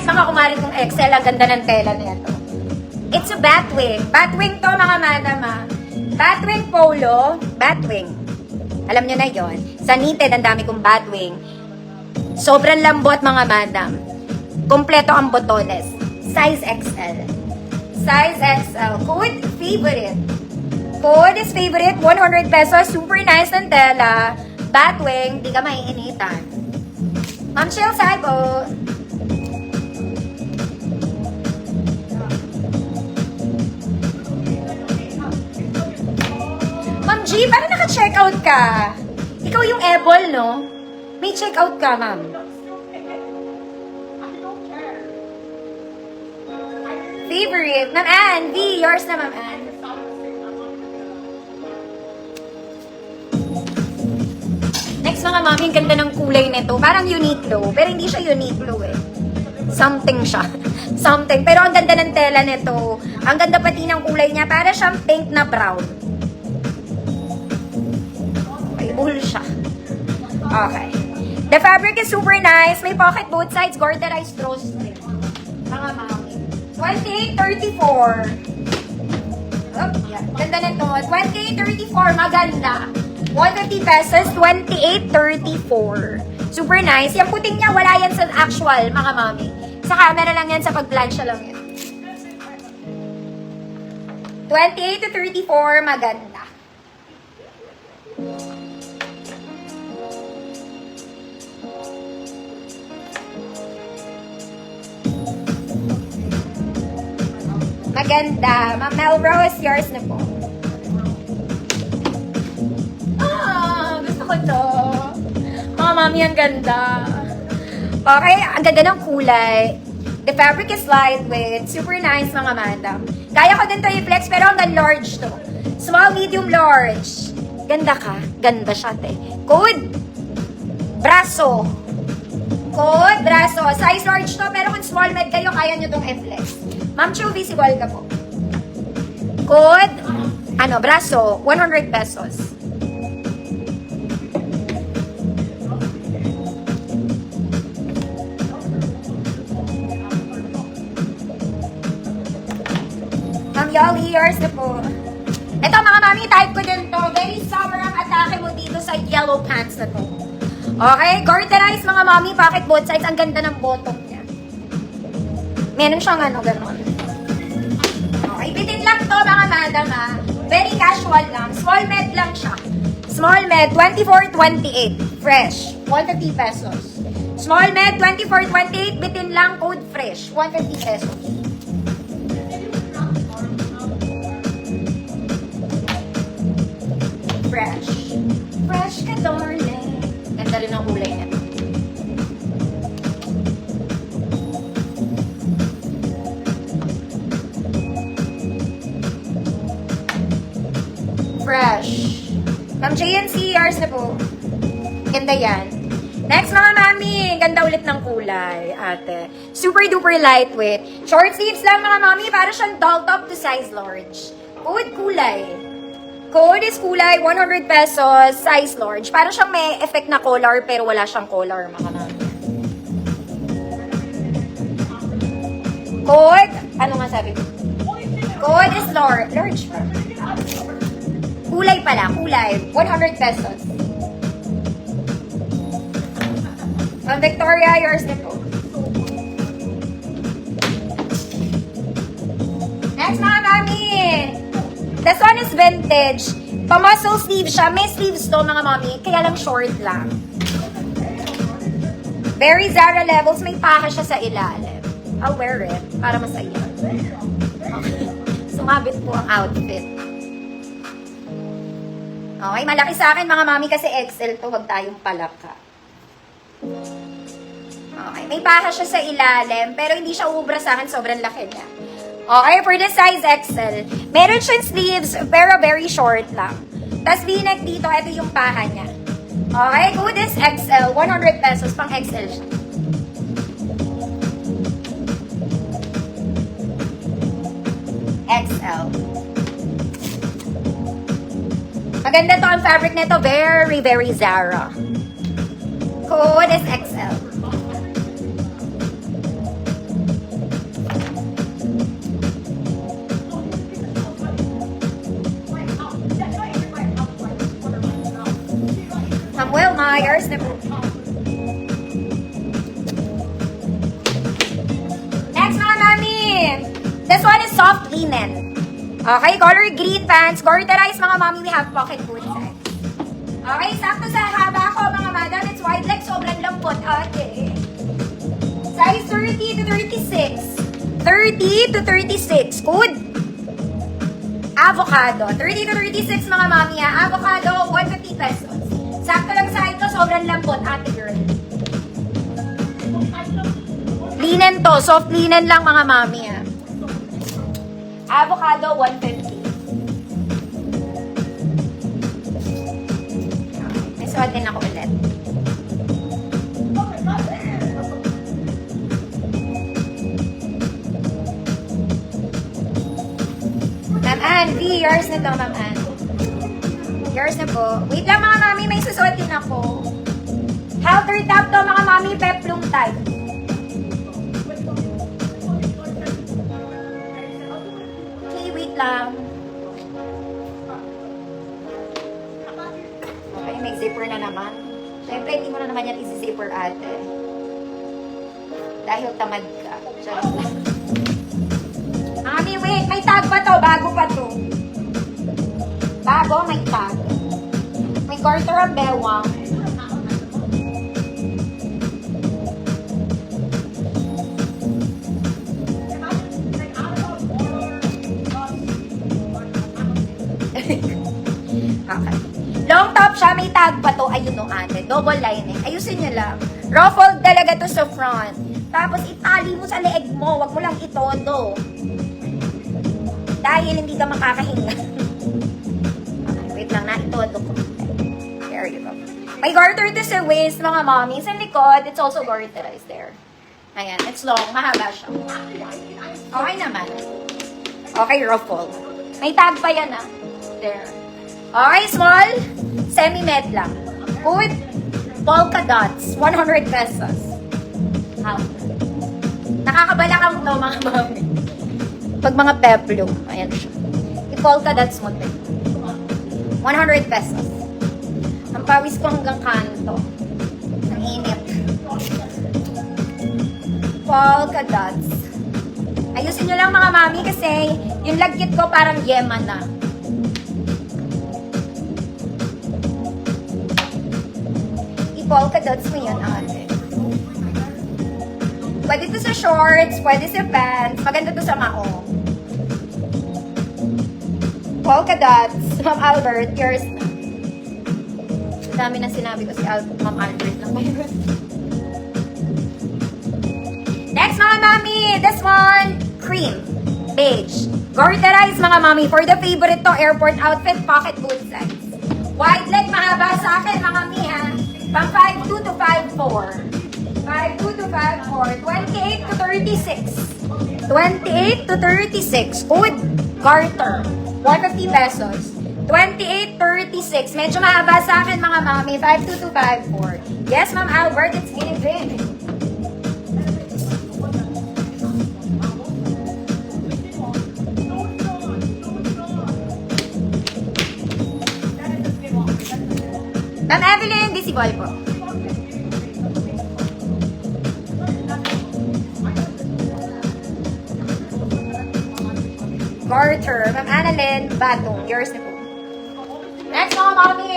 Mga kumari kong XL, ang ganda ng tela nito. It's a Batwing. Batwing to mga madam ha. Batwing polo. Batwing. Alam nyo na yon. Sa knitted, ang dami kong Batwing. Sobrang lambot mga madam. Kompleto ang botones. Size XL. Size XL. Code favorite. Code is favorite. 100 pesos. Super nice ng tela. Batwing. Di ka maiinitan. Ma'am Shell, saan po? Ma'am G, paano naka-checkout ka? Ikaw yung Ebol, no? May checkout ka, ma'am. Favorite. Ma'am Ann. V, yours na, Ma'am Ann. Next, mga mami, ang ganda ng kulay nito. Parang Uniqlo. Pero hindi siya Uniqlo, eh. Something siya. Something. Pero ang ganda ng tela nito. Ang ganda pati ng kulay niya. Para siyang pink na brown. May wool siya. Okay. The fabric is super nice. May pocket both sides. Garterized drawstring. Mga mami. 28.34. Oh, yeah. Ganda nito. 28.34. Maganda. 150 pesos. 28.34. Super nice. Yung puting niya, wala yan sa actual, mga mami. Sa camera lang yan, sa pag-plancha lang yan. 28 to 34, maganda. Maganda. Ma'am Melrose, yours na po. Gusto ko to. Mga mami, ang ganda. Okay, ang ganda ng kulay. The fabric is lightweight. Super nice, mga madam. Kaya ko din to i-flex, pero hanggang large to. Small, medium, large. Ganda ka. Ganda siya, te. Code. Braso. Code, braso. Size large to, pero kung small med kayo, kaya nyo tong i-flex. Ma'am Chu, visible ka po. Code, braso, 100 pesos. Ma'am Yoli, yours na po. Ito mga mami, type ko din to. Very summer ang atake mo dito sa yellow pants na to. Okay, garterized mga mami, pocket both sides. Ang ganda ng bottom niya. Meron siyang ganon. Okay, bitin lang to mga madam ha. Very casual lang. Small med lang siya. Small med, 24.28. Fresh, 150 pesos. Small med, 24.28. Bitin lang, code fresh, 150 pesos. Fresh. Fresh ka, darling. Ganda rin ang kulay nito. Fresh. Ma'am JNC, yours na po. Ganda yan. Next mga mami, ganda ulit ng kulay, ate. Super duper lightweight. Short sleeves lang mga mami, para siyang doll top to size large. Code kulay. Code is kulay, 100 pesos, size large. Para siyang may effect na collar, pero wala siyang collar mga mami. Code, ano nga sabi ko? Code is large. Large pa. Kulay pala, kulay. 100 pesos. Victoria, yours na po. Next mga mami. This one is vintage. Pa-muscle sleeve siya. May sleeves to mga mami. Kaya lang short lang. Very Zara levels. May paha siya sa ilalim. I'll wear it para masaya. Okay. Sumabit po ang outfit. Okay, malaki sa akin mga mami kasi XL to, wag tayong palaka. Okay, may paha siya sa ilalim, pero hindi siya ubra sa akin, sobrang laki niya. Okay, for the size XL, meron siyang sleeves, pero very short lang. Tapos v-neck dito, ito yung paha niya. Okay, good is XL, 100 pesos, pang XL siya. XL. Maganda to ang fabric nito. Very, very Zara. Code is XL. Samuel Myers na po. Next mga mami. This one is soft linen. Okay, color green pants. Garterized mga mami, we have pocket boot size. Okay, sakto sa haba ko mga madam. It's wide leg, sobrang lambot. Okay. Size 30 to 36. 30 to 36. Good. Avocado. 30 to 36 mga mami ha. Avocado, 150 pesos. Sakto lang sa ito, sobrang lambot, ate girl. Linen to, soft linen lang mga mami ha. Avocado, 150. May suot din ako ulit. Ma'am Ann, V, yours na to, Ma'am Ann. Yours na po. Wait lang mga mami, may susuot din ako. Halter top to mga mami, peplum type. Okay, wait lang. Okay, may zipper na naman. Siyempre, hindi mo na naman yan isi-zipper ate. Dahil tamad ka. Charot. Mami, wait, may tag pa to, bago pa to. Bago, may tag. May garter ang bewang. Okay. Long top siya, may tag pa to. Ayun no ate, double lining. Ayusin niyo lang. Ruffled talaga to sa front. Tapos itali mo sa leeg mo, wag mo lang itodo. Dahil hindi ka makakahinga. Wait lang, na-itodo ko. There you go. May garter to sa waist, mga mommy. Sa likod, it's also garterized there. Ayan, it's long. Mahaba siya. Okay naman. Okay, ruffle. May tag pa yan ah. There. Okay, small. Semi-med lang. Good. Polka dots. 100 pesos. How? Nakakabalakang to, mga mommy. Pag mga peplum. Ayan siya. I-polka dots mo din. 100 pesos. Ang pawis ko hanggang kanto. Ang init. Polka dots. Ayusin nyo lang mga mami kasi yung lagkit ko parang yema na. I-polka dots mo yan ate. Pwede to sa shorts, pwede sa pants. Maganda to sa maong. Polka dots. Ma'am Albert, yours na. Dami na sinabi ko si Ma'am Albert lang. Next mga mami, this one, cream, beige. Garterized mga mami, for the favorite to, airport outfit, pocket boot size. Wide leg, mahaba sa akin mga mami ha. Pang 5'2 to 5'4. 5'2 to 5'4. 28 to 36. 28 to 36. Good. Garter. 150 pesos. 28.36. Medyo mahaba sa akin mga mami. 5'2 to 5'4. Yes, Ma'am Albert, it's given. Ma'am Evelyn, visible po. Garter. Ma'am Annalyn, batong. Yours na po. Next mga mami.